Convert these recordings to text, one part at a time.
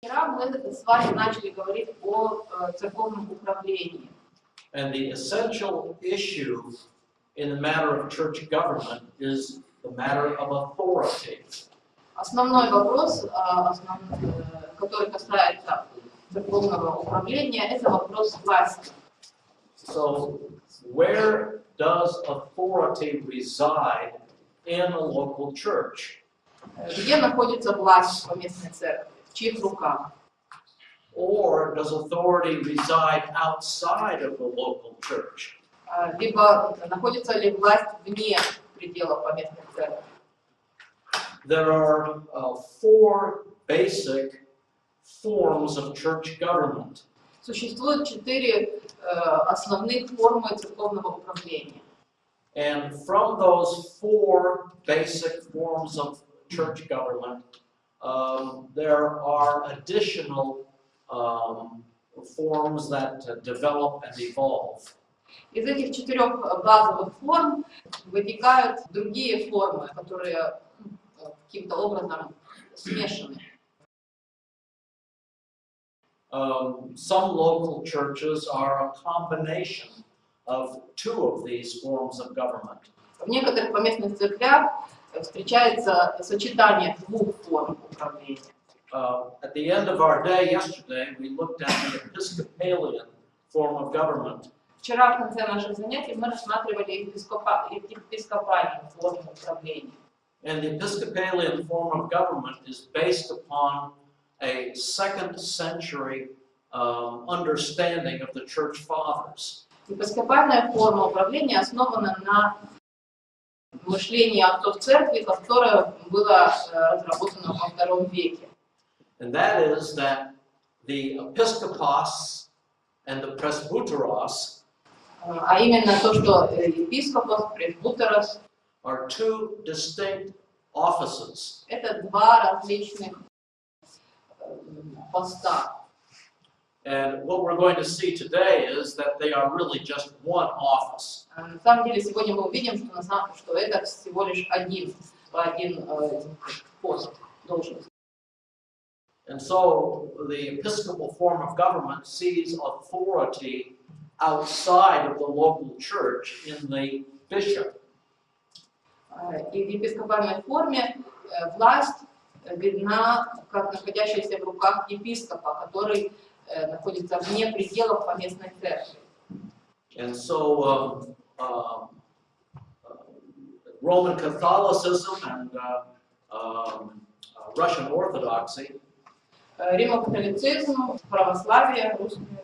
Вчера мы с вами начали говорить о церковном управлении. And the essential issue in the matter of church government is the matter of authority. Основной вопрос, который касается церковного управления, это вопрос власти. So, where does authority reside in a local church? Где находится власть по местной церкви? В чьих руках? Or does authority reside outside of the local church? Либо находится ли власть вне пределов поместной церкви? There are four basic forms of church government. Существует 4 основных формы церковного управления. And from those four basic forms of church government, there are additional forms that develop and evolve. Из этих 4 базовых форм вытекают другие формы, которые каким-то образом смешаны. Some local churches are a combination of 2 of these forms of government. В некоторых поместных церквях встречается сочетание 2 форм управления. At the end of our day yesterday, we looked at the Episcopalian form of government. Вчера в конце наших занятий мы рассматривали епископальную форму управления. And the Episcopalian form of government is based upon a 2nd century understanding of the church fathers. Епископальная форма управления основана на мышлении отцов церкви, которое было разработано во II веке. And that is that the episkopos and the presbyteros А именно то, что епископос, пресбутерос are 2 distinct offices. это 2 различных поста. And what we're going to see today is that they are really just one office. На самом деле сегодня мы увидим, что это всего лишь один пост, должность. And so the episcopal form of government sees authority outside of the local church in the bishop. И в епископальной форме власть видна как находящаяся в руках епископа, который находится вне пределов поместной церкви. And so Roman Catholicism and Russian Orthodoxy Римокатолицизм, православие, русское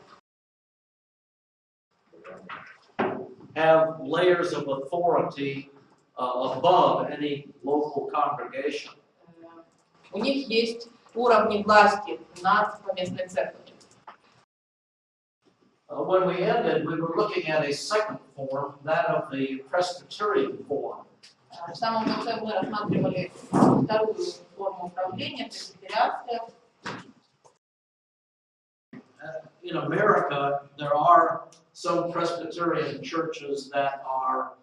have layers of authority above any local congregation. У них есть уровни власти над поместной церковью. When we ended, we were looking at a 2nd form, that of the Presbyterian form. В самом конце мы рассматривали 2-ю форму управления, пресвитерианская. In America, there are some Presbyterian churches that are,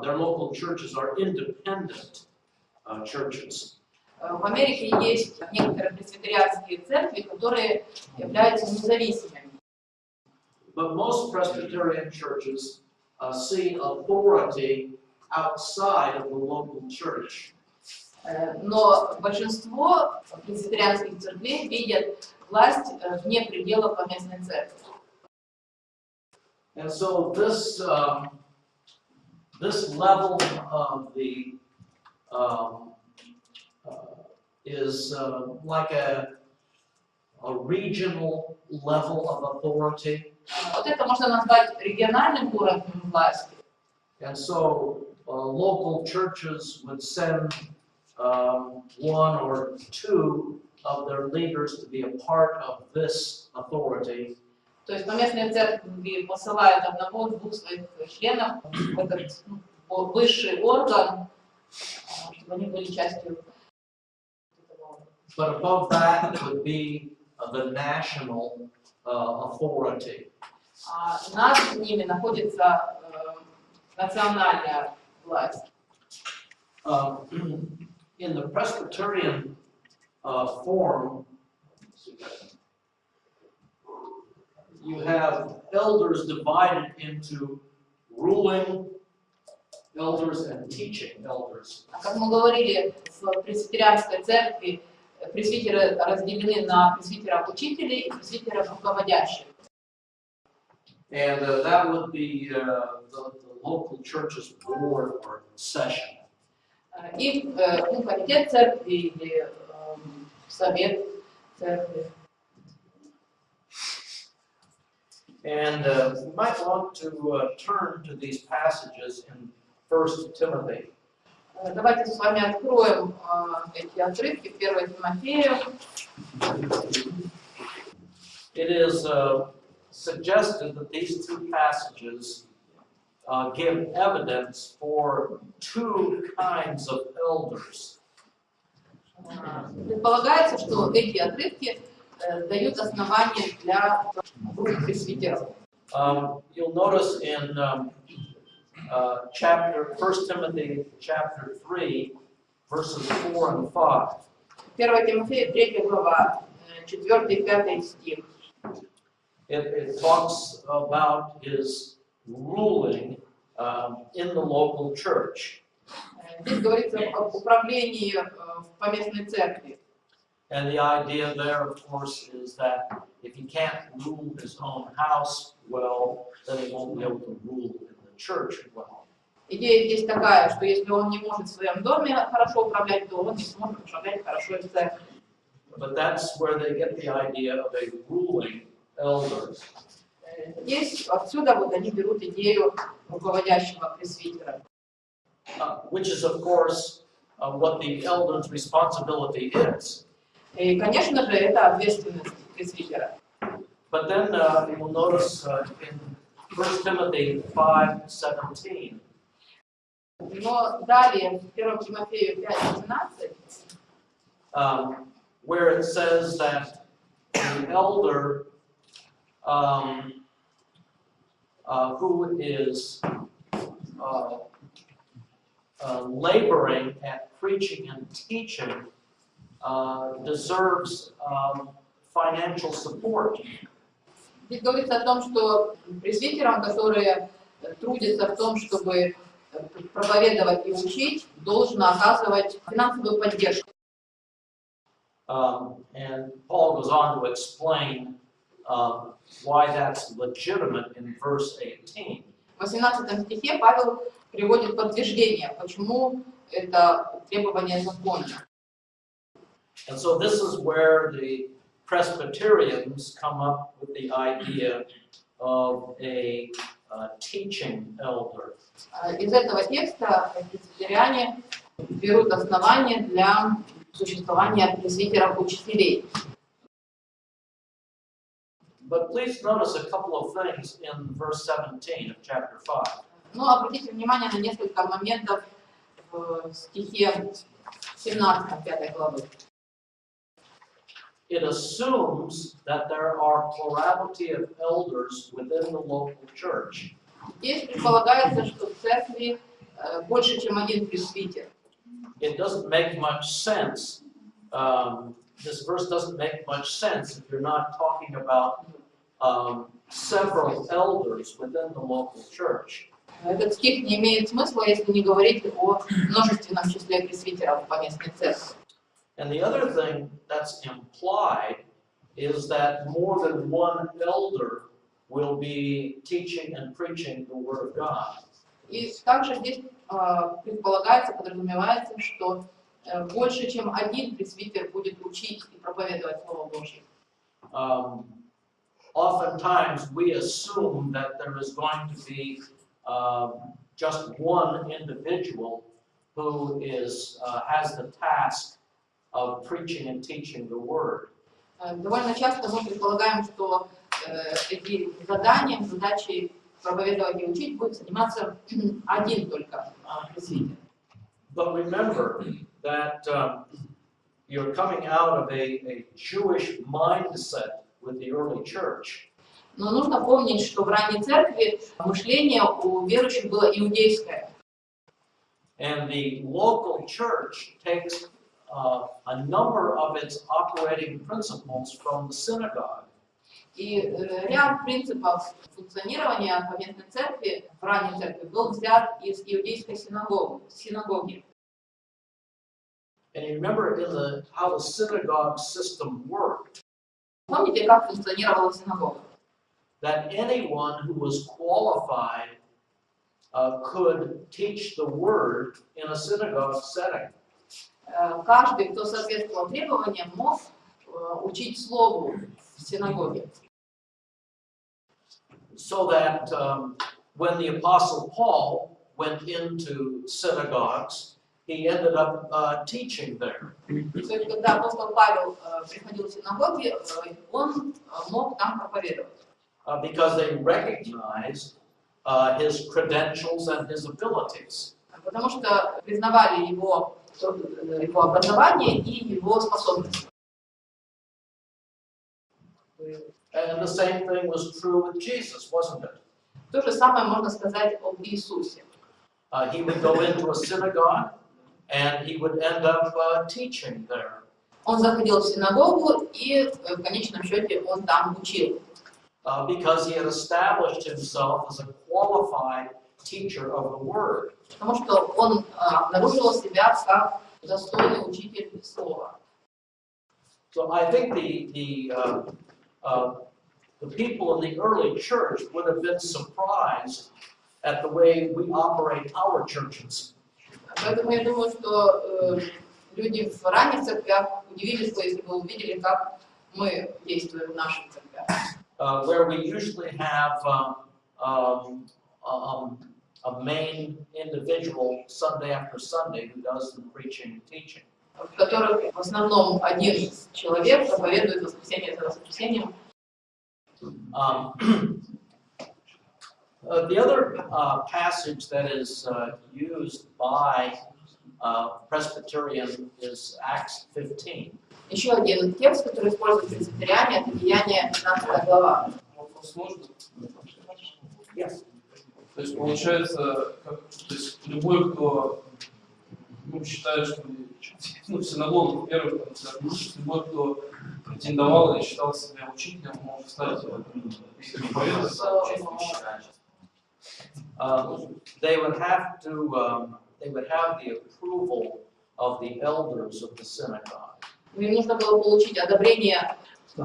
their local churches are independent churches. В Америке есть некоторые пресвитерианские церкви, которые являются независимыми. But most Presbyterian churches see authority outside of the local church. Но большинство пресвитерианских церквей видят власть вне пределов поместной церкви. And so this level of the is like a regional level of authority. Вот это можно назвать региональным уровнем власти. And so local churches would send 1 or 2 of their leaders to be a part of this authority. То есть поместные церкви посылают 1-2 своих членов в этот высший орган, чтобы они были частью. But above that would be the national authority. Над ними находится национальная власть. In the Presbyterian form, You have elders divided into ruling elders and teaching elders. Как мы говорили, в пресвитерианской церкви пресвитеры разделены на пресвитеров-учителей и пресвитеров-руководящих. And that would be the local church's board or session. И комитет церкви или совет церкви. And we might want to turn to these passages in 1 Timothy. Давайте с вами откроем эти отрывки в 1 Тимофею. It is suggested that these two passages give evidence for two kinds of elders. Предполагается, что эти отрывки дают основания для двух пресвитеров. You'll notice in 1 Timothy chapter 3, verses 4 and 5. 1 Тимофея, 3 глава, 4 и 5 стих. It talks about his ruling in the local church. Здесь говорится об управлении в поместной церкви. And the idea there, of course, is that if he can't rule his own house well, then he won't be able to rule in the church well. Идея здесь такая, что если он не может в своем доме хорошо управлять, то он не сможет управлять хорошо и в церкви. But that's where they get the idea of a ruling elder. Здесь отсюда вот они берут идею руководящего пресвитера. Which is, of course, what the elder's responsibility is. И, конечно же, это ответственность пресвитера. But then you will notice in 1 Timothy 5:17. Но далее, в 1 Тимофею 5:17, where it says that the elder who is laboring at preaching and teaching deserves financial support. здесь говорится о том, что пресвитерам, которые трудятся в том, чтобы проповедовать и учить, должно оказывать финансовую поддержку. And Paul goes on to explain why that's legitimate in verse 18. В 18 стихе Павел приводит подтверждение, почему это требование законно. And so this is where the Presbyterians come up with the idea of a teaching elder. Из этого текста пресвитериане берут основания для существования пресвитеров-учителей. But please notice a couple of things in verse 17 of chapter 5. Но обратите внимание на несколько моментов в стихе 17 5 главы. It assumes that there are plurality of elders within the local church. Здесь предполагается, что в церкви больше, чем один пресвитер. It doesn't make much sense. This verse doesn't make much sense if you're not talking about several elders within the local church. Этот стих не имеет смысла, если не говорить о множественном числе пресвитеров в поместной церкви. And the other thing that's implied is that more than one elder will be teaching and preaching the Word of God. И также здесь предполагается, подразумевается, что больше, чем один пресвитер будет учить и проповедовать Слово Божье. Oftentimes we assume that there is going to be just one individual who has the task of preaching and teaching the Word. Довольно часто мы предполагаем, что эти задачей проповедовать и учить будет заниматься один только пресвитер. But remember that you're coming out of a Jewish mindset with the early church. Но нужно помнить, что в ранней церкви мышление у верующих было иудейское. And the local church takes a number of its operating principles from the synagogue. И ряд принципов функционирования поместной церкви, в ранней церкви, был взят из иудейской синагоги. And you remember how the synagogue system worked, Помните, как функционировала синагога? that anyone who was qualified could teach the word in a synagogue setting. Каждый, кто соответствовал требованиям, мог учить слову в синагоге. So that when the Apostle Paul went into synagogues, he ended up teaching there. То есть, когда апостол Павел приходил в синагоги, он мог там проповедовать. Because they recognized his credentials and his abilities. Потому что признавали его образование и его способности. And the same thing was true with Jesus, wasn't it? То же самое можно сказать об Иисусе. He would go into a synagogue and he would end up teaching there. Он заходил в синагогу и в конечном счете он там учил. Because he had established himself as a qualified teacher of the word. Потому что он обнаружил себя как достойный учитель слова. So I think the people in the early church would have been surprised at the way we operate our churches. Поэтому я думаю, что люди в ранних церквях удивились бы, если бы увидели, как мы действуем в наших церквях. Where we usually have a main individual Sunday after Sunday who does the preaching and teaching. В которых в основном один человек проповедует воскресенье за воскресеньем. The other passage that is used by Presbyterian is Acts 15. Еще один текст, который используют пресвитериане, это Деяния 15 глава. Вопрос можно? Yes. То есть получается, любой, кто считает, что в синагогу первых любой, кто претендовал и считал себя учителем, может стать проповедовать. They would have the approval of the elders of the synagogue. Им нужно было получить одобрение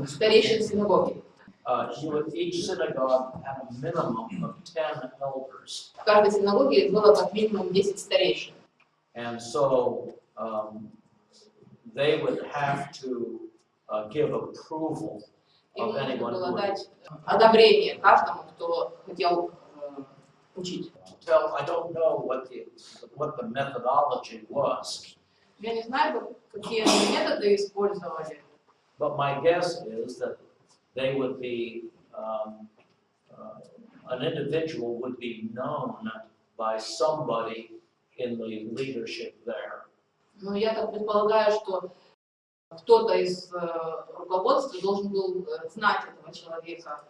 старейшин синагоги. Each synagogue had a minimum of 10 elders. В каждой синагоге было как минимум 10 старейшин. And so they would have to give approval Им of нужно anyone было who would дать одобрение каждому, кто хотел учить. I don't know what the methodology was, Я не знаю, какие они методы использовали, but my guess is that they would be an individual would be known by somebody in the leadership there. но я так предполагаю, что кто-то из руководства должен был знать этого человека,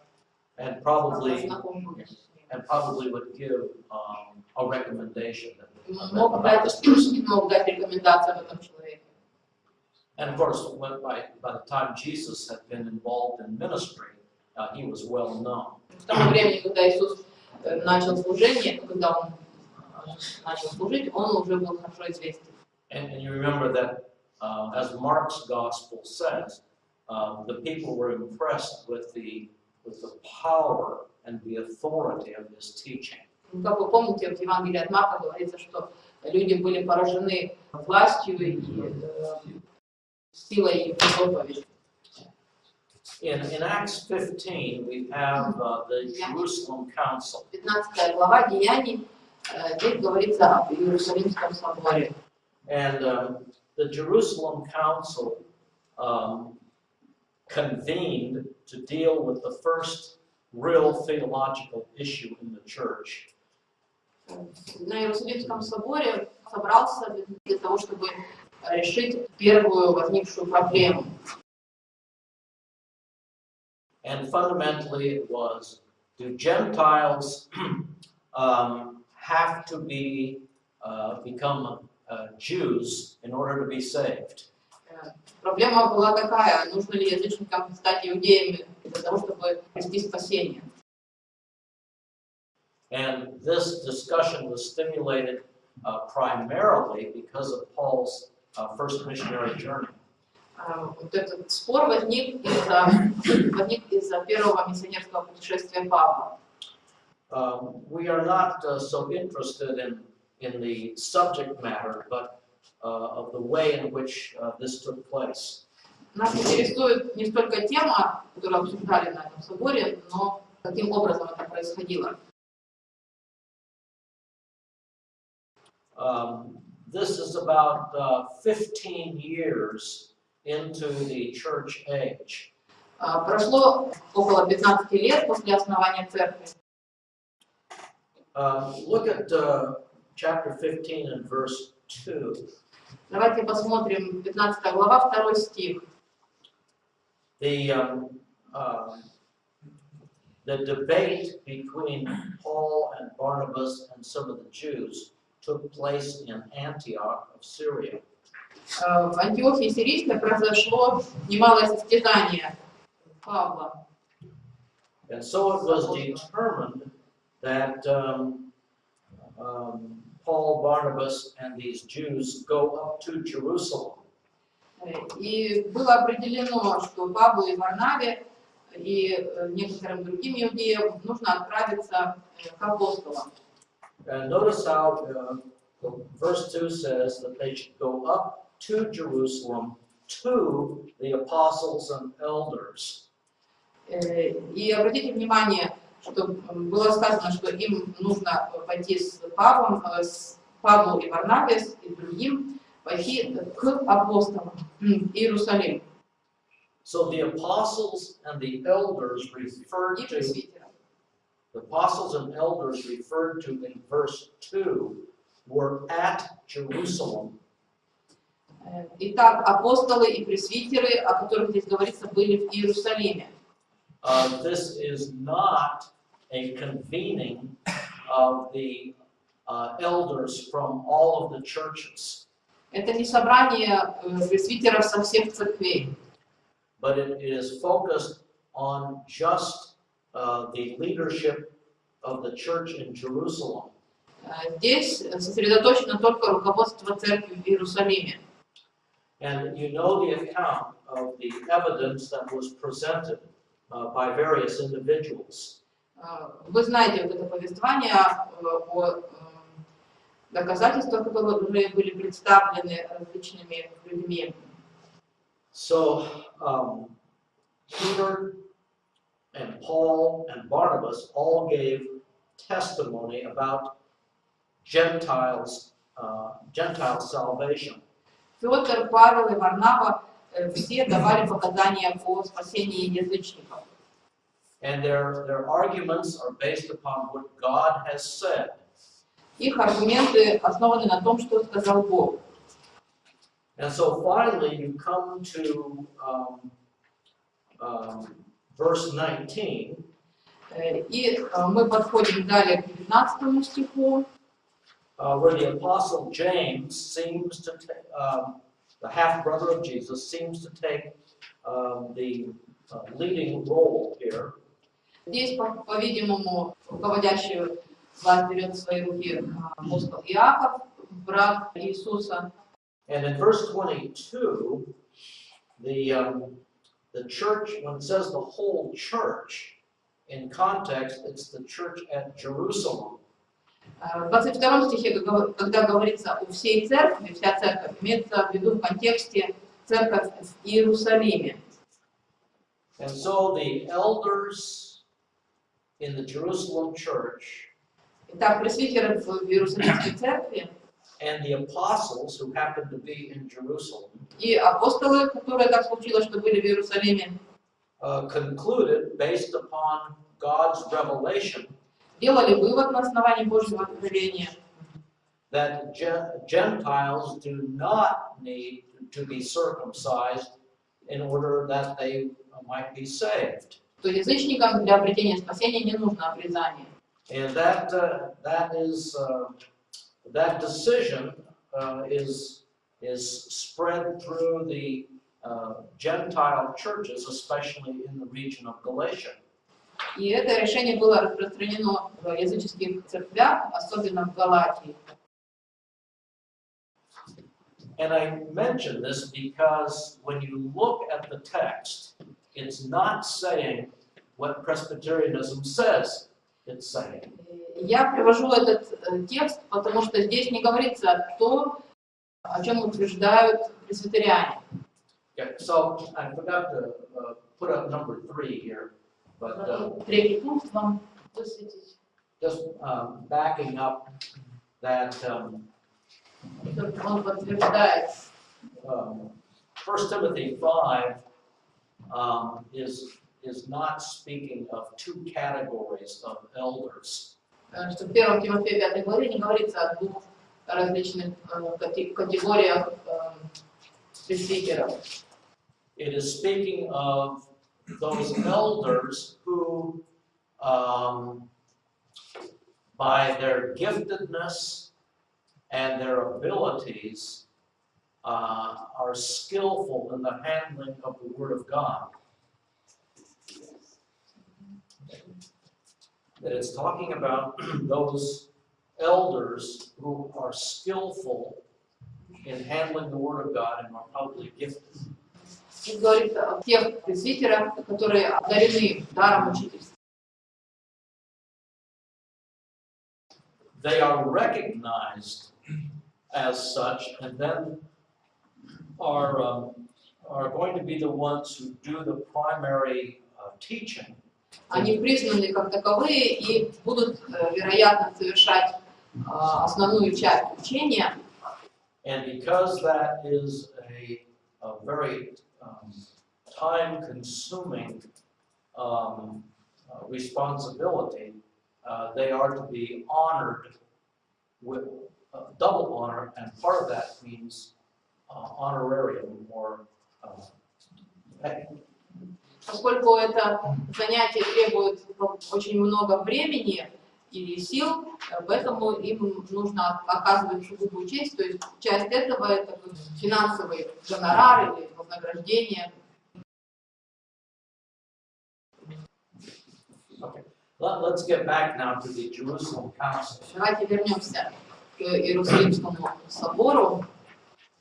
And probably знаком был с ним. would give a recommendation Мог дать рекомендации об этом человеке. And of course, by the time Jesus had been involved in ministry, he was well known. К тому времени, когда Иисус начал служение, когда он начал служить, он уже был хорошо известен. And you remember that, as Mark's gospel says, the people were impressed with the power and the authority of his teaching. Как вы помните, в Евангелии от Марка говорится, что люди были поражены властью и силой его проповеди. In Acts 15, we have the Jerusalem Council. 15 глава Деяний, здесь говорится об Иерусалимском соборе. And the Jerusalem Council convened to deal with the first real theological issue in the church. На Иерусалимском соборе собрался для того, чтобы решить первую возникшую проблему. And fundamentally it was, do Gentiles have to become Jews in order to be saved. Проблема была такая: нужно ли язычникам стать иудеями для того, чтобы обрести спасение? And this discussion was stimulated primarily because of Paul's first missionary journey. Вот этот спор возник из-за первого миссионерского путешествия Павла. We are not so interested in the subject matter, but of the way in which this took place. Нас интересует не столько тема, которую обсуждали на этом соборе, но каким образом это происходило. This is about 15 years into the church age. Прошло около 15 лет после основания церкви. Look at chapter 15 and verse 2. Давайте посмотрим 15 глава, 2 стих. The debate between Paul and Barnabas and some of the Jews took place in Antioch of Syria. В Антиохии Сирийской произошло немалое состязание Павла. And so it was determined that Paul, Barnabas, and these Jews go up to Jerusalem. И было определено, что Павлу и Варнаве и некоторым другим иудеям нужно отправиться к апостолам. And notice how verse 2 says that they should go up to Jerusalem to the apostles and elders. И обратите внимание, что было сказано, что им нужно пойти с Павлом и Варнаве и другим, пойти к апостолам Иерусалим. So the apostles and the elders referred to in verse 2 were at Jerusalem. Итак, апостолы и пресвитеры, о которых здесь говорится, были в Иерусалиме. This is not a convening of the elders from all of the churches. Это не собрание пресвитеров со всех церквей. But it is focused on just the leadership of the church in Jerusalem. Здесь сосредоточено только руководство церкви в Иерусалиме. And you know the account of the evidence that was presented by various individuals. Вы знаете вот это повествование о доказательствах, которые уже были представлены различными людьми. So Peter and Paul and Barnabas all gave testimony about Gentile salvation. Петр, Павел и Варнава все давали показания о спасении язычников. And their arguments are based upon what God has said. Их аргументы основаны на том, что сказал Бог. And so finally you come to verse 19. И мы подходим далее к 19 стиху, Where the apostle James seems to take, the half-brother of Jesus, seems to take the leading role here. Здесь, по-видимому, руководящую власть берет в свои руки апостол Иаков, брат Иисуса. And in verse 22, the church, when it says the whole church, in context, it's the church at Jerusalem. В 22 стихе, когда говорится о всей церкви, вся церковь, имеется в виду в контексте церковь в Иерусалиме. And so the elders in the Jerusalem church Итак, пресвитеры в Иерусалимской церкви and the apostles who happened to be in Jerusalem и апостолы, которые так случилось, что были в Иерусалиме, concluded, based upon God's revelation, делали вывод на основании Божьего откровения, that Gentiles do not need to be circumcised in order that they might be saved. что язычникам для обретения спасения не нужно обрезание. And that decision is spread through the Gentile churches, especially in the region of Galatia. И это решение было распространено в языческих церквях, особенно в Галатии. And I mention this because when you look at the text, it's not saying what Presbyterianism says it's saying. Я привожу этот текст, потому что здесь не говорится то, о чем утверждают пресвитериане. Yeah, so I forgot to put up number 3 here, but Третий пункт вам высветить. just backing up that Он подтверждает. 1 Timothy 5 is not speaking of 2 categories of elders. Что в 1 Тимофея 5 главе не говорится о двух различных категориях пресвитеров. It is speaking of those elders who, by their giftedness and their abilities, are skillful in the handling of the Word of God. That it's talking about those elders who are skillful in handling the Word of God and are probably gifted. Здесь говорится о тех пресвитерах, которые одарены даром учительства. They are recognized as such, and then are going to be the ones who do the primary teaching. Они признаны как таковые и будут, вероятно, совершать основную часть учения. And because that is a very time-consuming responsibility, they are to be honored with double honor, and part of that means honorarium or pay. Поскольку это занятие требует очень много времени и сил, поэтому им нужно оказывать сугубую честь, то есть часть этого это финансовый гонорар или вознаграждение. Okay. Let's get back now to the Jerusalem Council. Давайте вернемся к Иерусалимскому собору.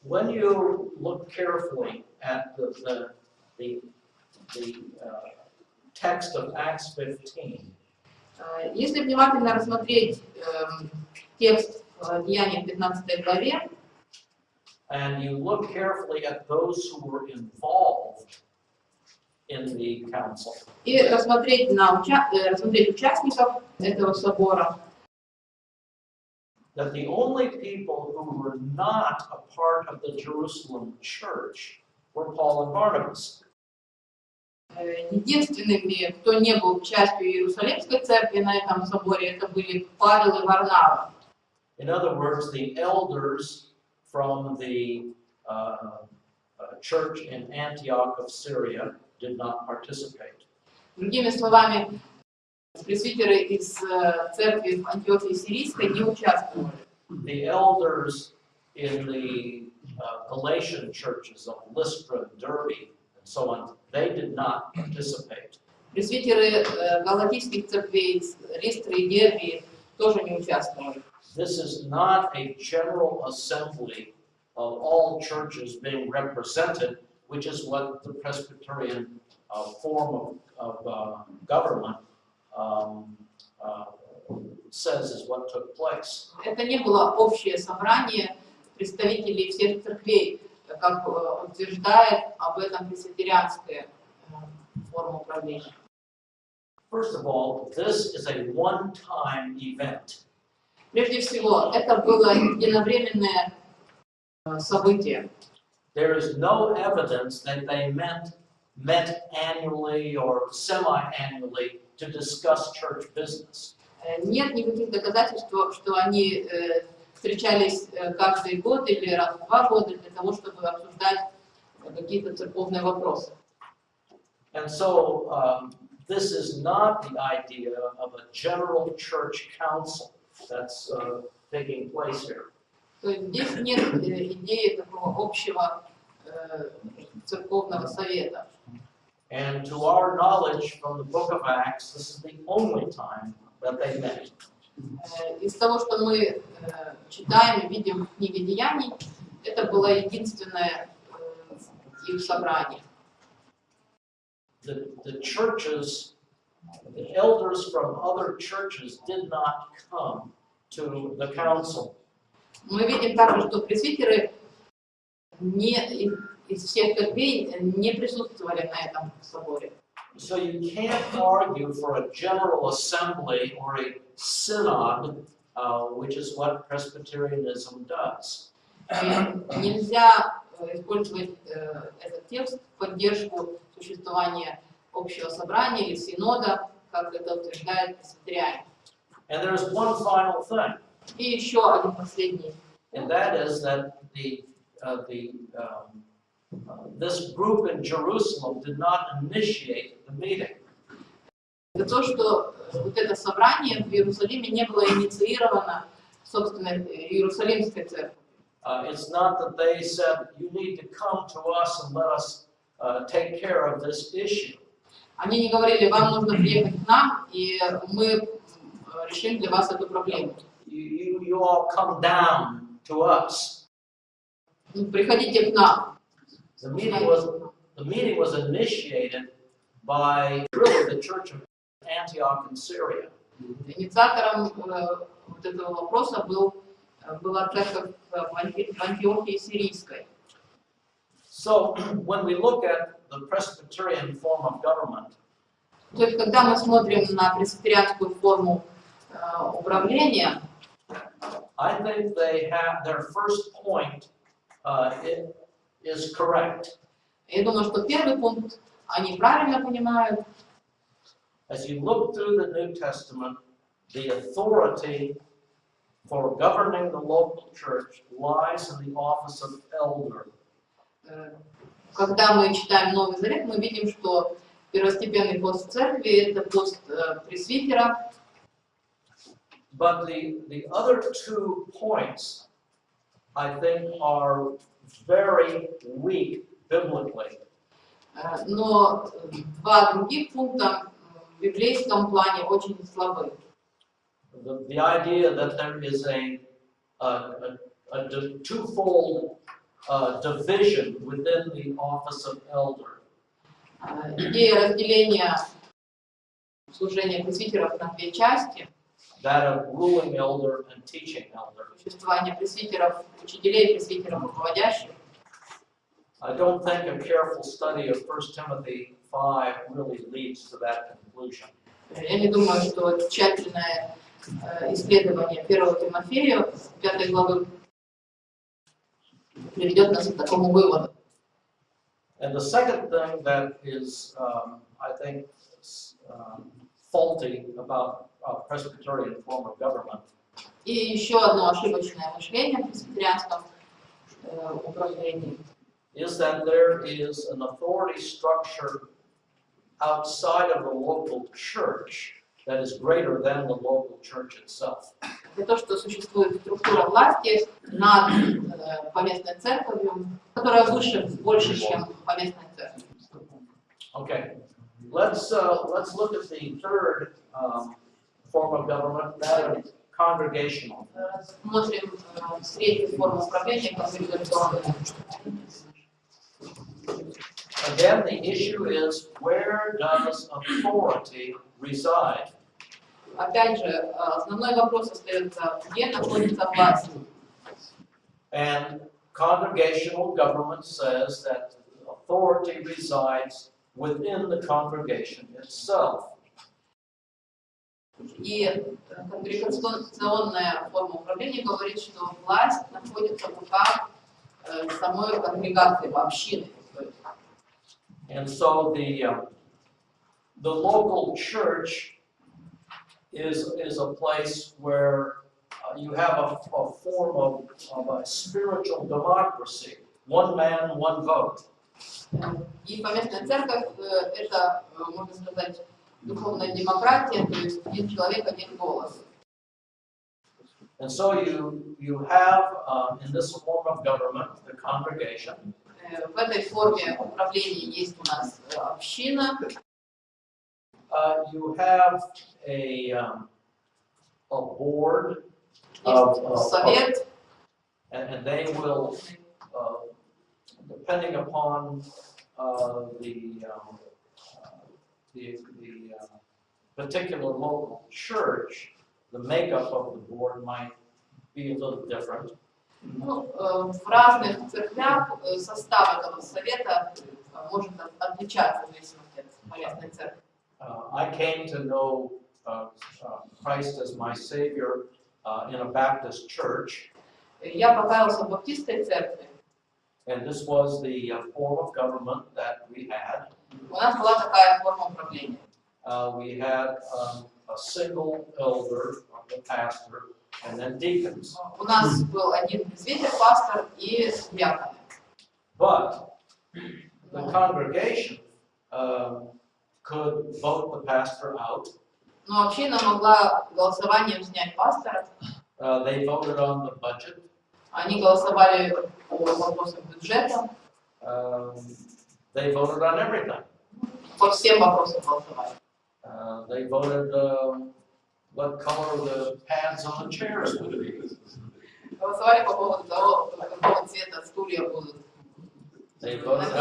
When you look carefully at the text of Acts 15, Если внимательно рассмотреть текст Деяний в 15 главе, and you look carefully at those who were involved in the council, и рассмотреть участников этого собора, that the only people who were not a part of the Jerusalem church were Paul and Barnabas. единственными, кто не был частью Иерусалимской церкви на этом соборе, это были Павел и Варнава. In other words, the elders from the church in Antioch of Syria did not participate. Другими словами, пресвитеры из церкви в Антиохии Сирийской не участвовали. The elders in the Galatian churches of Lystra, Derbe, and so on, they did not participate. Пресвитеры галатийских церквей из Листры и Дербии тоже не участвовали. This is not a general assembly of all churches being represented, which is what the Presbyterian form of government says is what took place. Это не было общее собрание представителей всех церквей, как утверждает об этом пресвитерианская форма управления. First of all, this is a one-time event. Прежде всего, это было единовременное событие. There is no evidence that they met annually or semi-annually to discuss church business. Нет никаких доказательств, что они встречались каждый год или раз в 2 года для того, чтобы обсуждать какие-то церковные вопросы. And so this is not the idea of a general church council that's taking place here. То есть здесь нет идеи такого общего церковного совета. And to our knowledge from the book of Acts, this is the only time that they met. Из того, что мы читаем и видим в книге Деяний, это было единственное их собрание. The churches, the elders from other churches did not come to the council. Мы видим также, что пресвитеры из всех церквей не присутствовали на этом соборе. So you can't argue for a general assembly or a synod, which is what Presbyterianism does. И нельзя использовать этот текст в поддержку существования общего собрания или синода, как это утверждает пресвитериане. And there's one final thing, И еще один последний. and that is that this group in Jerusalem did not initiate the meeting. Это то, что вот это собрание в Иерусалиме не было инициировано, собственно, Иерусалимской церковью. It's not that they said, you need to come to us and let us take care of this issue. Они не говорили, вам нужно приехать к нам, и мы решим для вас эту проблему. You all come down to us. Приходите к нам. The meeting was initiated by really the church of Antioch in Syria. Инициатором вот этого вопроса была церковь в Антиохии Сирийской. So when we look at the Presbyterian form of government, То есть, когда мы смотрим на пресвитерианскую форму управления, I think they have their first point is correct. я думаю, что первый пункт они правильно понимают. As you look through the New Testament, the authority for governing the local church lies in the office of elder. Когда мы читаем Новый Завет, мы видим, что первостепенный пост церкви – это пост пресвитера. But the other two points, I think, are very weak biblically. Но два других пункта в библейском плане очень слабы. The idea that there is a twofold division within the office of elder. Идея разделения служения пресвитеров на две части, That of ruling elder and teaching elder. существование пресвитеров, учителей, пресвитеров, руководящих. I don't think a careful study of 1 Timothy 5 really leads to that conclusion. Я не думаю, что тщательное исследование 1 Тимофея, 5 главы, приведет нас к такому выводу. And the second thing that is, I think, faulty about Presbyterian form of government И еще одно ошибочное мышление в пресвитерианском управлении. is that there is an authority structure outside of the local church that is greater than the local church itself. Это то, что существует структура власти над поместной церковью, которая выше, больше, чем поместная церковь. Okay, let's look at the third form of government, that is congregational. Смотрим третью форму управления, конгрегационную. Again, the issue is, where does authority reside? Опять же, основной вопрос остается, где находится власть. And congregational government says that authority resides within the congregation itself. И конгрегационная форма управления говорит, что власть находится в руках самой конгрегации, общины. And so the local church is a place where you have a form of a spiritual democracy. One man, one vote. И поместная церковь – это, можно сказать, духовная демократия, то есть один человек, один голос. And so you have in this form of government the congregation. В этой форме управления есть у нас община. You have a board Есть совет. and they will, depending upon the particular local church, the makeup of the board might be a little different. Ну, в разных церквях состав этого совета может отличаться в зависимости от поместной церкви. I came to know Christ as my Savior in a Baptist church. Я покаялся в баптистской церкви. And this was the form of government that we had. У нас была такая форма управления. We had a single elder, the pastor, and then deacons. У нас был один presbyter, пастор и диаконы. But the congregation could vote the pastor out. Но община могла голосованием снять пастора. They voted on the budget. Они голосовали по вопросам бюджета. They voted on everything. По всем вопросам голосовали. They voted what color the pads on the chairs would be. Голосовали по поводу того, какого цвета стулья будут. They voted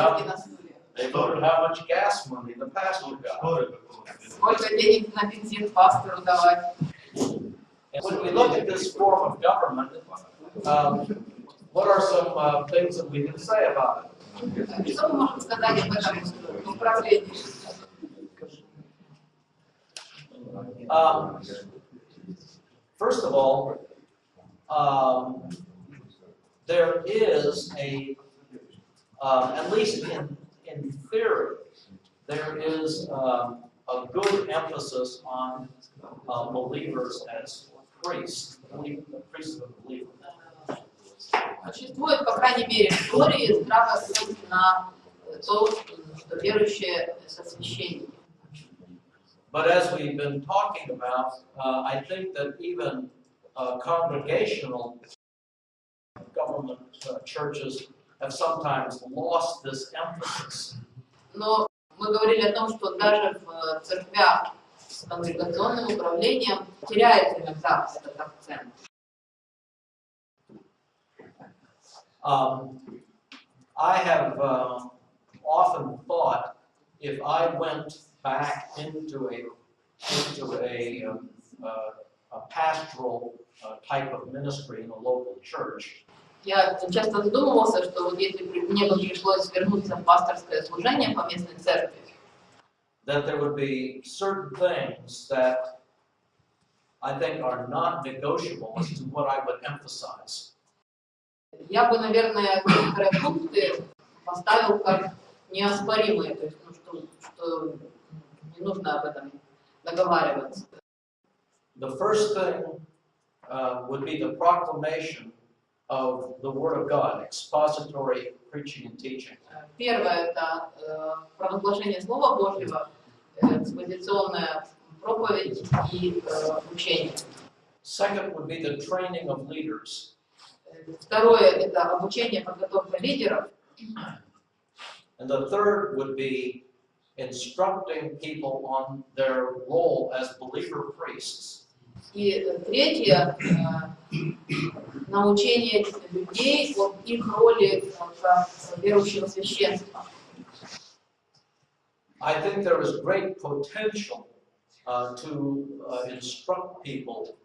how much gas money the pastor got. Сколько денег на бензин пастору давать. And when we look at this form of government, what are some things that we can say about it? Что мы можем сказать об этом управлении? First of all, there is at least in theory, there is a good emphasis on believers as priests, the priests of believers. Существует, по крайней мере, в теории здравая смысл на то, что верующие со священники. But as we've been talking about, I think that even congregational government churches have sometimes lost this emphasis. Но мы говорили о том, что даже в церквях с конгрегационным управлением теряется иногда этот акцент. I have often thought if I went back into a pastoral type of ministry in a local church, Я часто задумывался, что вот если мне бы пришлось вернуться в пасторское служение по местной церкви, that there would be certain things that I think are not negotiable as to what I would emphasize. я бы, наверное, некоторые пункты поставил как неоспоримые, то есть, что не нужно об этом договариваться. The first thing would be the proclamation of the Word of God, expository preaching and teaching. Первое – это провозглашение Слова Божьего, экспозиционная проповедь и учение. Second would be the training of leaders. Второе – это обучение, подготовка лидеров. And the third would be instructing people on their role as believer priests. И третье – научение людей о их роли как верующего священства. I think there is great potential to instruct people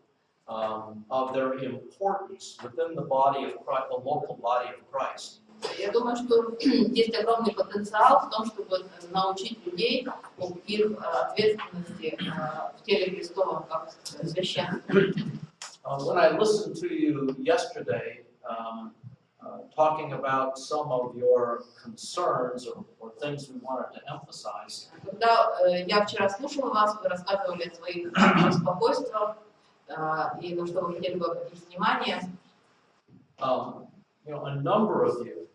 of their importance within the body of Christ, the local body of Christ. Я думаю, что есть огромный потенциал в том, чтобы научить людей об их ответственности в теле Христовом как священников. When I listened to you yesterday, talking about some of your concerns or things we wanted to emphasize, Когда я вчера слушала вас, вы рассказывали о своих беспокойствах и на что вы хотели бы обратить внимание. A number of you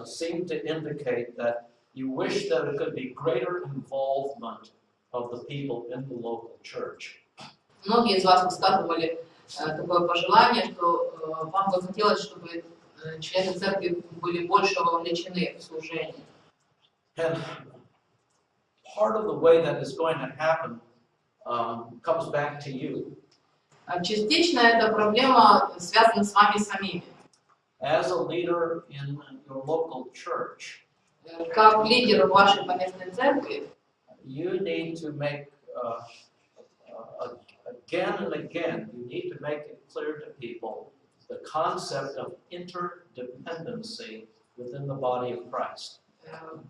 seem to indicate that you wish that there could be greater involvement of the people in the local church. Многие из вас высказывали такое пожелание, что вам бы хотелось, чтобы члены церкви были больше вовлечены в служение. And part of the way that is going to happen comes back to you. Частично эта проблема связана с вами самими. As a leader in your local church, Как лидер вашей поместной церкви, you need to make again and again, you need to make it clear to people the concept of interdependency within the body of Christ.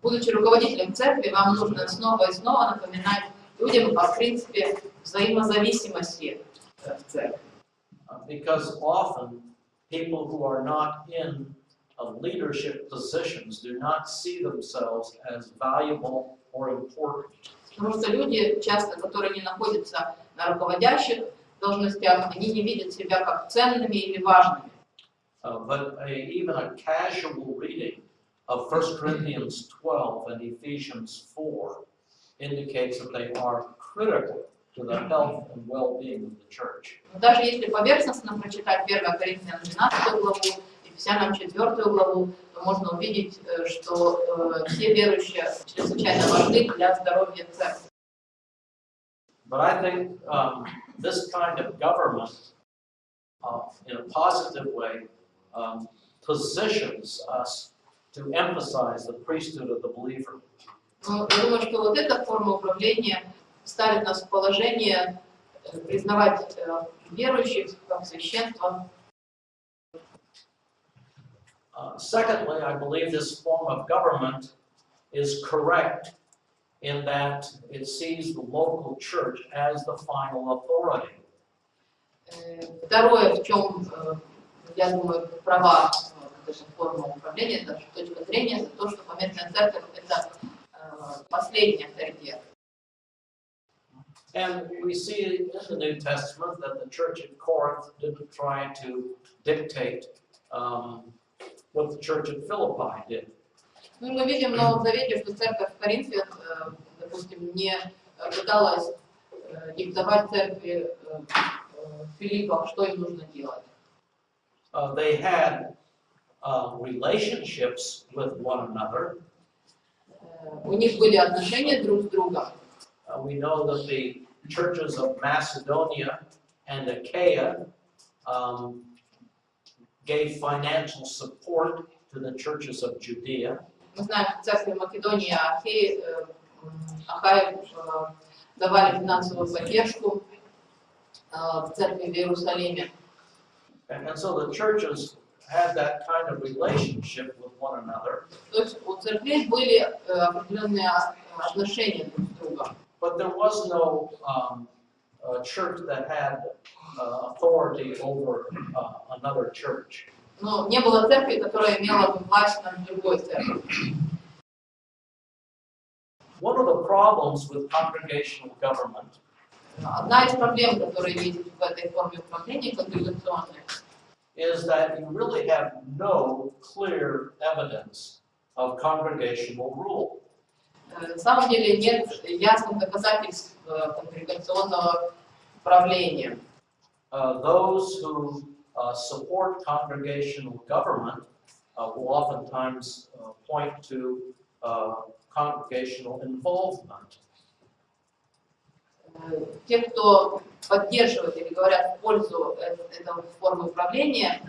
Будучи руководителем церкви, вам нужно снова и снова напоминать людям о принципе взаимозависимости в церкви. Because often people who are not in leadership positions do not see themselves as valuable or important. Потому что люди, часто, которые не находятся на руководящих должностях, они не видят себя как ценными или важными. But even a casual reading of 1 Corinthians 12 and Ephesians 4 indicates that they are critical to the health and well-being of the church. Даже если поверхностно прочитать 1 Коринфянам 12 главу, Ефесянам 4 главу, то можно увидеть, что все верующие чрезвычайно важны для здоровья церкви. But I think this kind of government, in a positive way, positions us to emphasize the priesthood of the believer. Но я думаю, что вот эта форма управления ставит нас в положение признавать верующих как священство. Secondly, I believe this form of government is correct in that it sees the local church as the final authority. Второе, в чем, я думаю, права эта форма управления, это точка зрения, это то, что поместная церковь — это последний авторитет. And we see in the New Testament that the church at Corinth didn't try to dictate what the church at Philippi did. Ну, мы видим в Новом Завете, что церковь в Коринфе, допустим, не пыталась диктовать церкви Филиппов, что им нужно делать. They had relationships with one another. У них были отношения друг с другом. We know that the churches of Macedonia and Achaia gave financial support to the churches of Judea. Мы знаем, что церкви Македонии и Ахаи давали финансовую поддержку в церкви в Иерусалиме. And so the churches had that kind of relationship with one another. То есть у церквей были определенные отношения друг с другом. But there was no church that had authority over another church. Но не было церкви, которая имела власть над другой церковью. One of the problems with congregational government Одна из проблем, которые есть в этой форме управления конгрегационной, is that you really have no clear evidence of congregational rule. На самом деле нет ясных доказательств конгрегационного управления. Those who support congregational government will oftentimes point to congregational involvement. Те, кто поддерживает или говорят в пользу этой формы управления,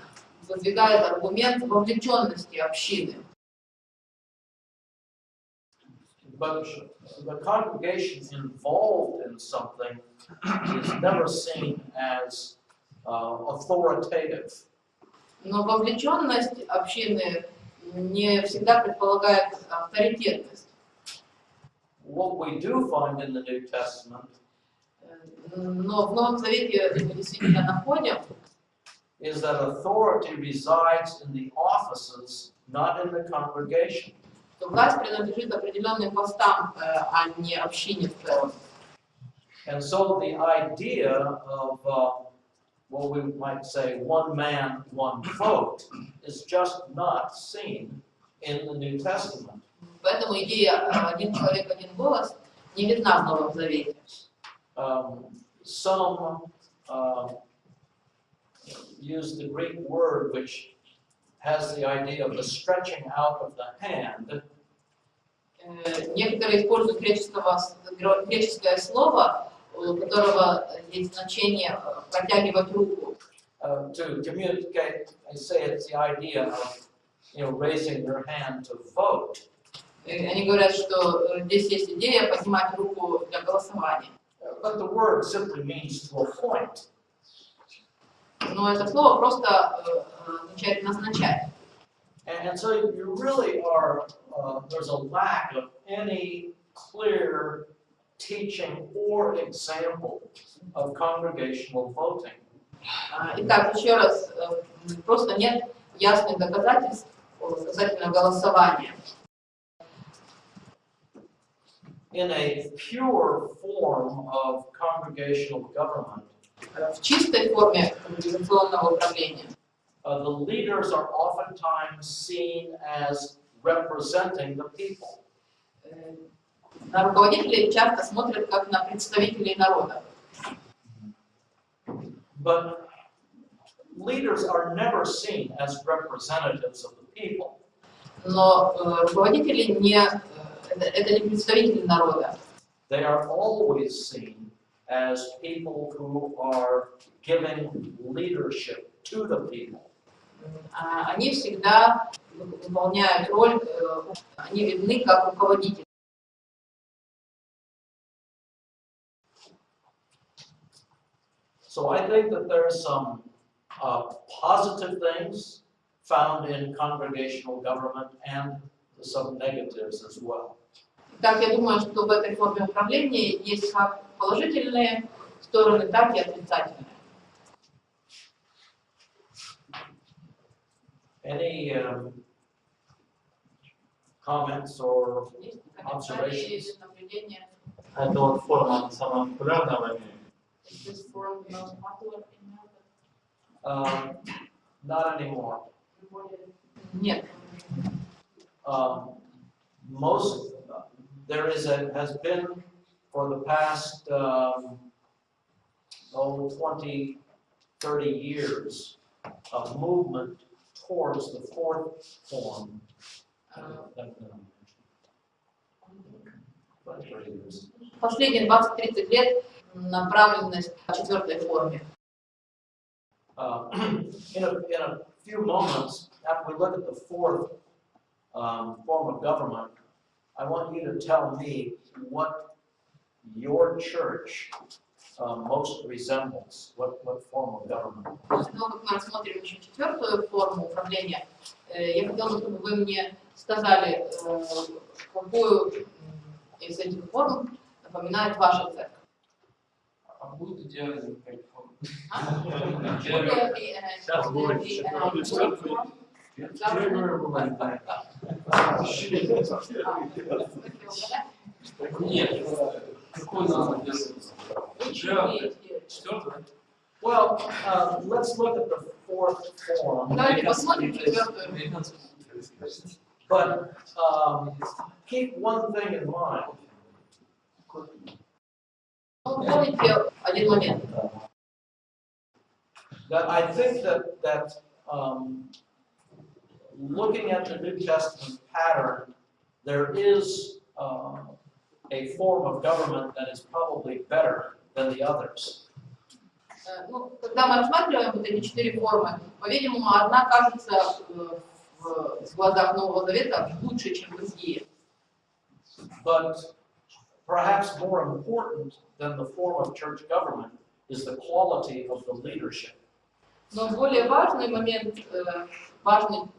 выдвигают аргумент вовлеченности общины. But the congregation involved in something is never seen as authoritative. Но вовлеченность общины не всегда предполагает авторитетность. What we do find in the New Testament Но в Новом Завете мы действительно находим, is that authority resides in the offices, not in the congregation. что власть принадлежит определенным постам, а не общине в целом. And so the idea of what we might say one man, one vote is just not seen in the New Testament. Поэтому идея «один человек, один голос» не видна в Новом Завете. Some use the Greek word which has the idea of the stretching out of the hand. Некоторые используют греческое слово, у которого есть значение протягивать руку. To communicate, I say it's the idea of, raising your hand to vote. Они говорят, что здесь есть идея поднимать руку для голосования. But the word simply means to appoint. Но это слово просто означает назначать. And so you really are, there's a lack of any clear teaching or example of congregational voting. Итак, еще раз, просто нет ясных доказательств касательно голосования. In a pure form of congregational government, В чистой форме конгрегационного управления the leaders are oftentimes seen as representing the people. на руководителей часто смотрят как на представителей народа. But leaders are never seen as representatives of the people. Но руководители это не представители народа. They are always seen as people who are giving leadership to the people. Они всегда выполняют роль, они видны как руководители. So I think that there are some positive things found in congregational government and some negatives as well. Так, я думаю, что в этой форме управления есть как положительные стороны, так и отрицательные. Any comments or observations? Наблюдения. Это вот форма самая популярная в Америке. Not anymore. Нет. Has been for the past 20, 30 years a movement towards the fourth form. Последние 20-30 лет направленность к четвертой форме. In a few moments, after we look at the fourth form of government, I want you to tell me what your church most resembles. What form of government? После того, как мы рассмотрим еще четвертую форму управления, я хотела, чтобы вы мне сказали, какую из этих форм напоминает ваша церковь. А будет идеальный форма? Сейчас будет. Нет, какой надо делать? Четвертый? Well, let's look at the fourth form. Давайте посмотрим четвертую. But keep one thing in mind. Помните один момент. That I think that looking at the New Testament pattern, there is a form of government that is probably better than the others. Когда мы рассматриваем вот эти четыре формы, по-видимому, одна кажется в глазах Нового Завета лучше, чем другие. But perhaps more important than the form of church government is the quality of the leadership. Но более важный момент,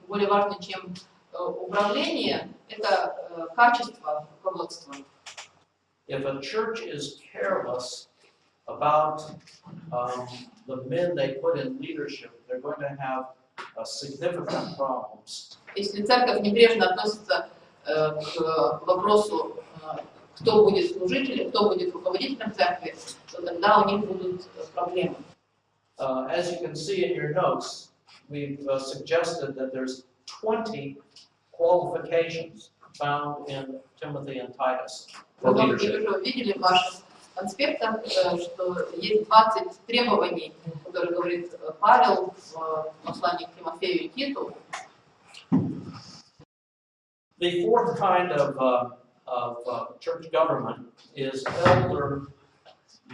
более важный, чем управление, это качество руководства. If a church is careless about the men they put in leadership, they're going to have significant problems. Если церковь небрежно относится к вопросу, кто будет служителем, кто будет руководителем церкви, то тогда у них будут проблемы. As you can see in your notes, we've suggested that there's 20 qualifications found in Timothy and Titus for Вы leadership. уже видели в ваших конспекта, что есть 20 требований, которые говорит Павел в послании к Тимофею и Титу. The fourth kind of church government is elder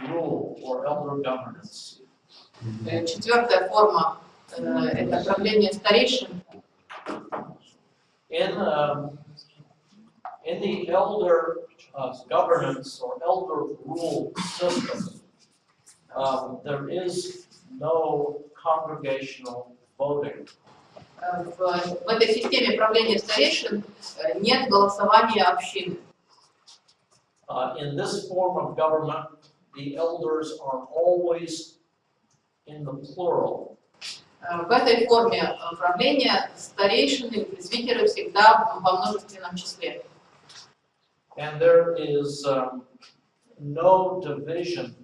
rule or elder governance. Четвертая форма – это правление старейшин. In the elder governance or elder rule system, there is no congregational voting. В этой системе правления старейшин нет голосования общины. In this form of government, the elders are always in the plural. В этой форме правления старейшины и пресвитеры всегда во множественном числе. And there is no division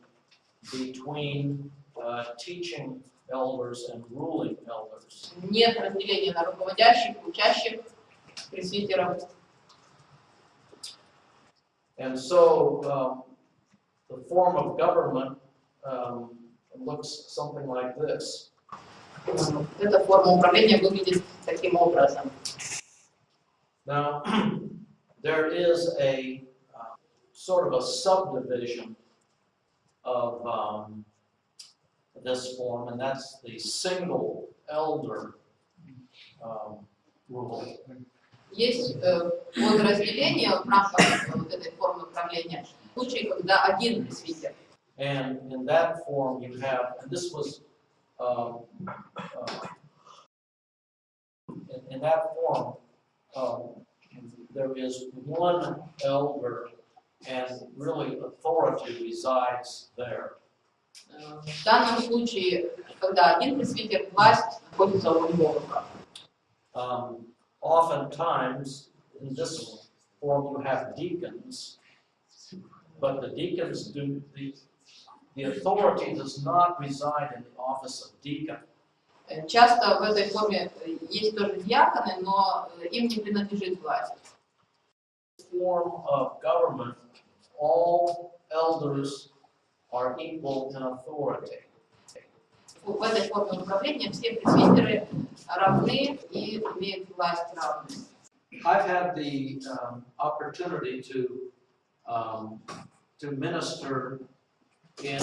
between teaching elders and ruling elders. Нет разделения на руководящих, учащих, пресвитеров. And so the form of government looks something like this. Эта форма управления выглядит таким образом. Now, there is a sort of a subdivision of this form, and that's the single elder rule. Есть подразделение в рамках вот этой формы управления, в случае, когда один пресвитер. And in that form you have, and this was, in that form, there is one elder and really authority resides there. В данном случае, когда один пресвитер, власть находится у него. Oftentimes, in this form you have deacons, but the deacons do, the authority does not reside in the office of deacon. Часто в этой форме есть тоже диаконы, но им не принадлежит власть. Form of government, all elders are equal in authority. В этой форме управления все пресвитеры равны и имеют власть равную. I've had the opportunity to minister in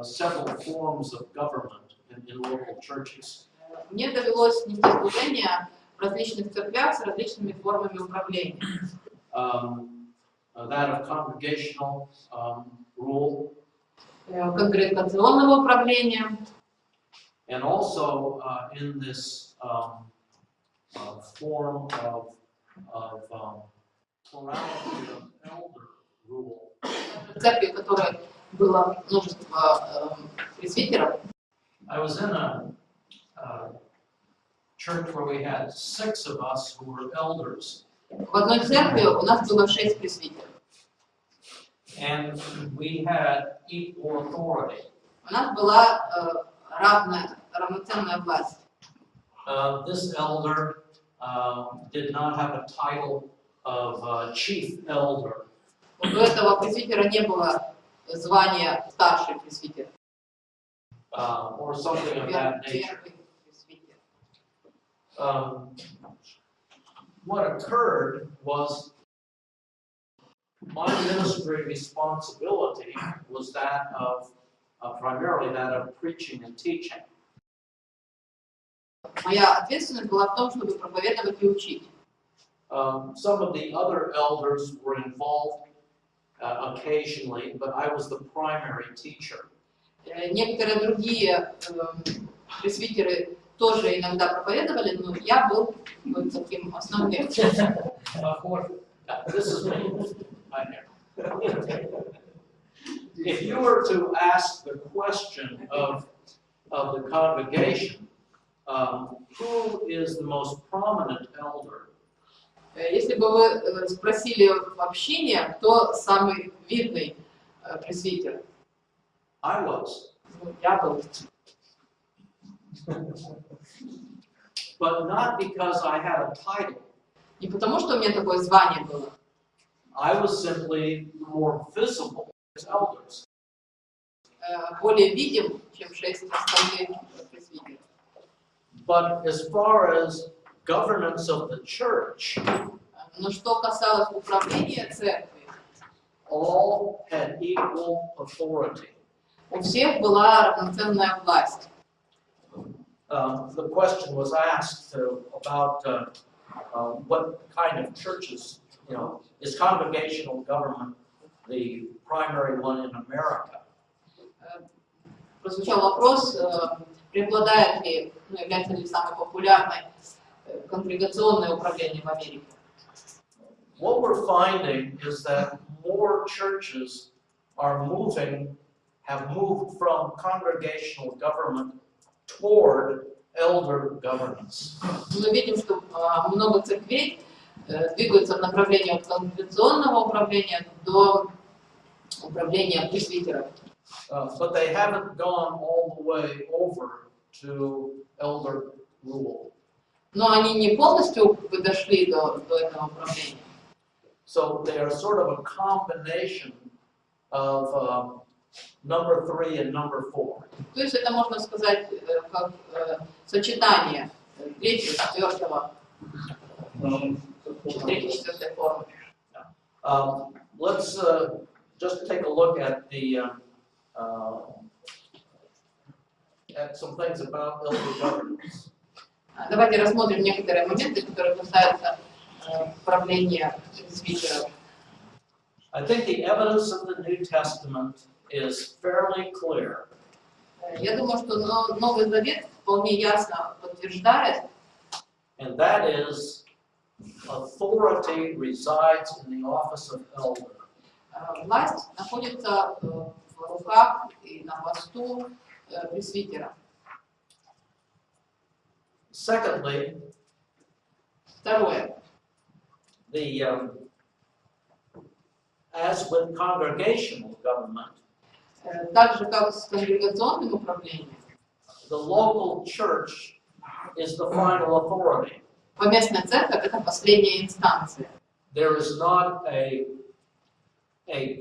several forms of government in local churches. Мне довелось нести служение в различных церквях с различными формами управления. That of congregational rule. Конгрегационного управления. And also in this form of plurality of elder rule. В церкви, в которой было множество пресвитеров. I was in a church where we had 6 of us who were elders. В одной церкви у нас было 6 пресвитеров. And we had equal authority. У нас была равноценная власть. This elder did not have a title of chief elder. У этого пресвитера не было звания старший пресвитер. Or something of that nature. What occurred was my ministry responsibility was that of primarily that of preaching and teaching. Моя ответственность была в том, чтобы проповедовать и учить. Some of the other elders were involved occasionally, but I was the primary teacher. Некоторые другие пресвитеры тоже иногда проповедовали, но я был таким основным. This is me. If you were to ask the question of the congregation, who is the most prominent elder? Если бы вы спросили в общине, кто самый видный пресвитер? I was. Я был. But not because I had a title. Не потому, что у меня такое звание было. I was simply more visible as elders. Более видим, чем 6 остальных пресвитеров. But as far as governance of the church, Но что касалось управления церкви, all had equal authority. у всех была равноценная власть. The question was asked about what kind of churches, is congregational government the primary one in America? Прозвучал вопрос, преобладает ли, является ли самой популярной конгрегационное управление в Америке. What we're finding is that more churches have moved from congregational government toward elder governance. Мы видим, что много церквей двигаются в направлении от конгрегационного управления до управления пресвитеров. But they haven't gone all the way over to elder rule. Но они не полностью дошли до этого управления. So they are sort of a combination of number 3 and number 4. То есть это можно сказать как сочетание третьего, четвертой формы. Let's just take a look at at some things about elder governance. Давайте рассмотрим некоторые моменты, которые касаются управления пресвитеров. I think the evidence of the New Testament is fairly clear. Я думаю, что Новый Завет вполне ясно подтверждает, And that is, authority resides in the office of elder. власть находится в руках и на посту пресвитера. Secondly, Второе. As with congregational government, Так же, как с конгрегационным управлением, the local church is the final authority. поместная церковь — это последняя инстанция. There is not a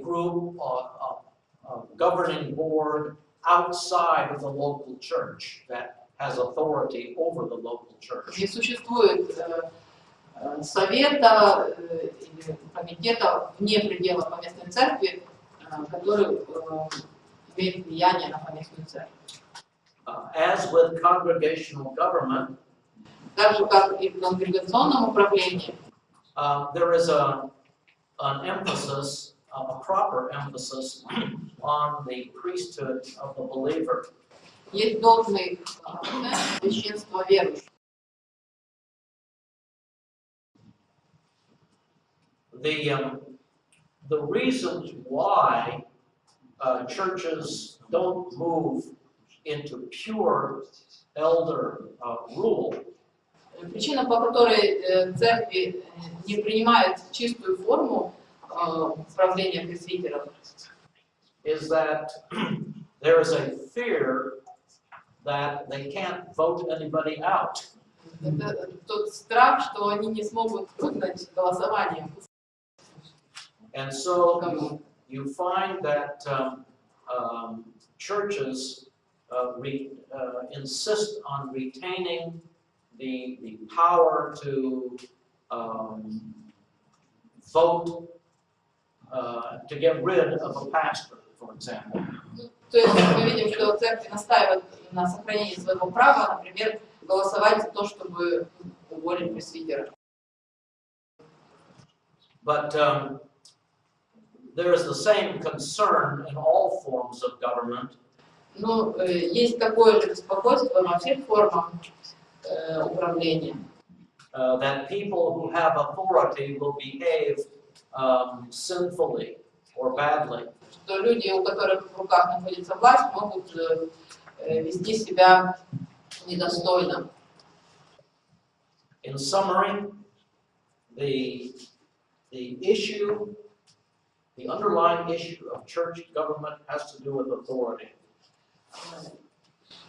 group, a governing board outside of the local church that has authority over the local church. Не существует совета или комитета вне пределов поместной церкви, который имеет влияние на поместную церковь. As with congregational government, Так же, как и в конгрегационном управлении, there is an emphasis, a proper emphasis on the priesthood of the believer. есть должный священство верующих. The reasons why churches don't move into pure elder rule Причина, по которой церкви не принимают чистую форму управления пресвитеров, is that there is a fear that they can't vote anybody out. это тот страх, что они не смогут выиграть голосованием. And so you find that churches insist on retaining the power to vote to get rid of a pastor, for example. То есть мы видим, что церковь настаивает на сохранении своего права, например, голосовать за то, чтобы уволить пресвитера. But there is the same concern in all forms of government. Но есть такое же беспокойство во всех формах управления. That people who have authority will behave sinfully or badly. Что люди, у которых в руках находится власть, могут вести себя недостойно. In summary, the issue, the underlying issue of church government has to do with authority.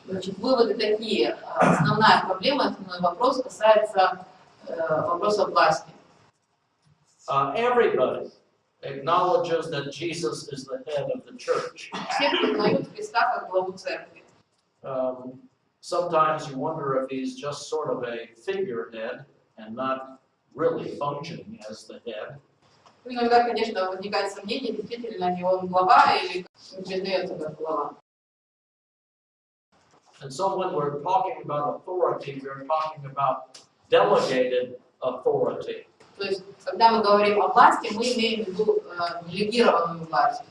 Значит, выводы такие. Основная проблема, основной вопрос касается вопроса власти. Everybody acknowledges that Jesus is the head of the church. Все признают Христа как главу церкви. Sometimes you wonder if he's just sort of a figurehead and not really functioning as the head. Иногда, конечно, возникает сомнение, действительно ли он глава или не признается как глава. And so when we're talking about authority, we're talking about delegated authority. То есть, когда мы говорим о власти, мы имеем в виду делегированную власть.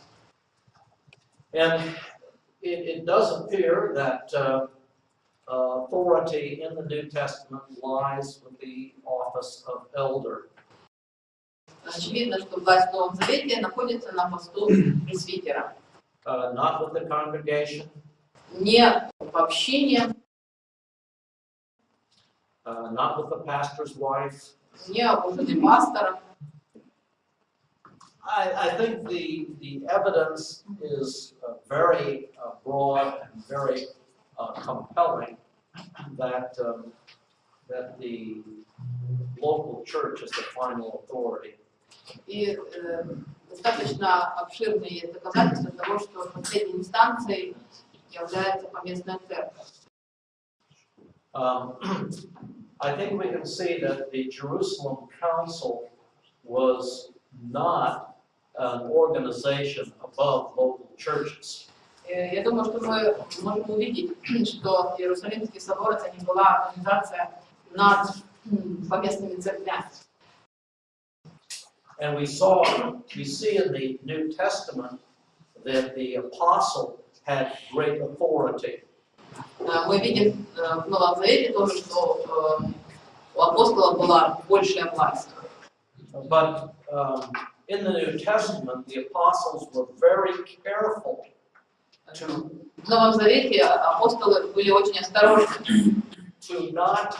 And it does appear that authority in the New Testament lies with the office of elder. Очевидно, что власть в Новом Завете находится на посту пресвитера. Not with the congregation. Не в общине, not with the pastor's wife. не у жены пастора. I think the evidence is very broad and very compelling that the local church is the final authority. И достаточно обширные доказательства того, что последней инстанцией является поместная церковь. I think we can see that the Jerusalem Council was not an organization above local churches. Я думаю, что мы можем увидеть, что Иерусалимский собор это не была организация над поместными церквями. And we see in the New Testament that the apostle had great authority. Мы видим в Новом Завете тоже, что у апостолов была большая власть. But in the New Testament, the apostles were very careful to В Новом Завете апостолы были очень осторожны, not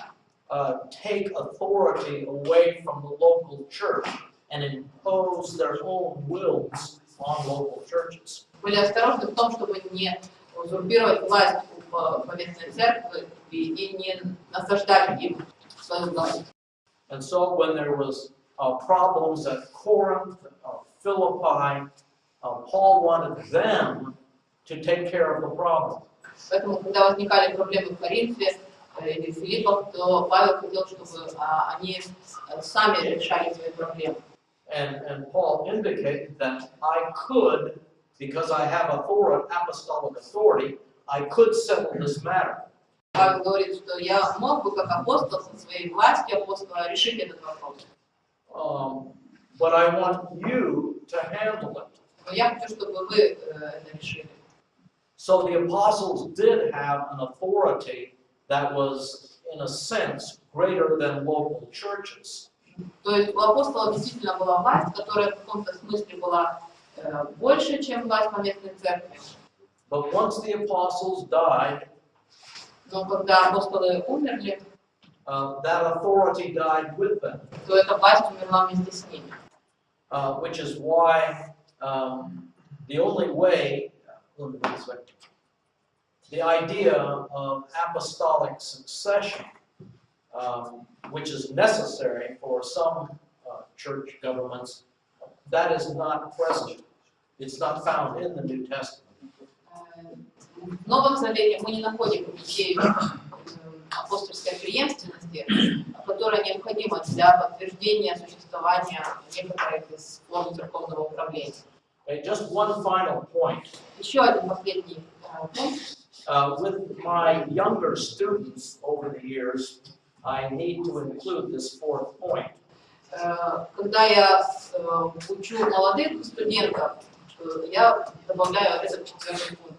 take authority away from the local church and impose their own wills on local churches. были осторожны в том, чтобы не узурпировать власть в поместной церкви и не насаждать им свою власть. And so when there was problems at Corinth, Philippi, Paul wanted them to take care of the problem. Поэтому, когда возникали проблемы в Коринфе или в Филиппах, то Павел хотел, чтобы они сами решали свои проблемы. And Paul indicated that I could, because I have apostolic authority, I could settle this matter. Павел говорит, что я мог бы, как апостол, со своей властью апостола решить этот вопрос. But I want you to handle it. Но я хочу, чтобы вы это решили. So the apostles did have an authority that was, in a sense, greater than local churches. То есть у апостолов действительно была власть, которая в каком-то смысле была больше, чем власть поместной церкви. But once the apostles died, Но когда апостолы умерли, that authority died with them. то эта власть умерла вместе с ними. Which is why the only way, the idea of apostolic succession, which is necessary for some church governments, that is not present. It's not found in the New Testament. В Новом Завете мы не находим идею апостольской преемственности, которая необходима для подтверждения существования некоторых из форм церковного управления. Just one final point. Еще один последний пункт. With my younger students over the years, I need to include this fourth point. Когда я учу молодых студентов, я добавляю этот четвертый пункт.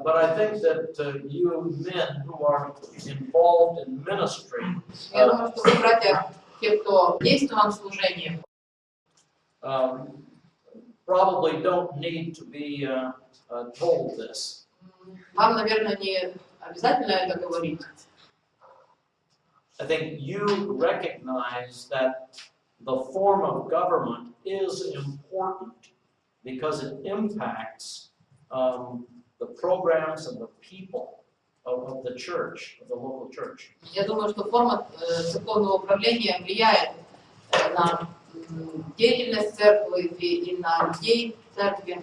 But I think that you men who are involved in ministry, Я думаю, что вы, братья, те, кто действовал в служении, probably don't need to be told this. вам, наверное, не обязательно это говорить. I think you recognize that the form of government is important because it impacts the programs and the people of the church, of the local church. Я думаю, что форма церковного управления влияет на деятельность церкви и на людей церкви.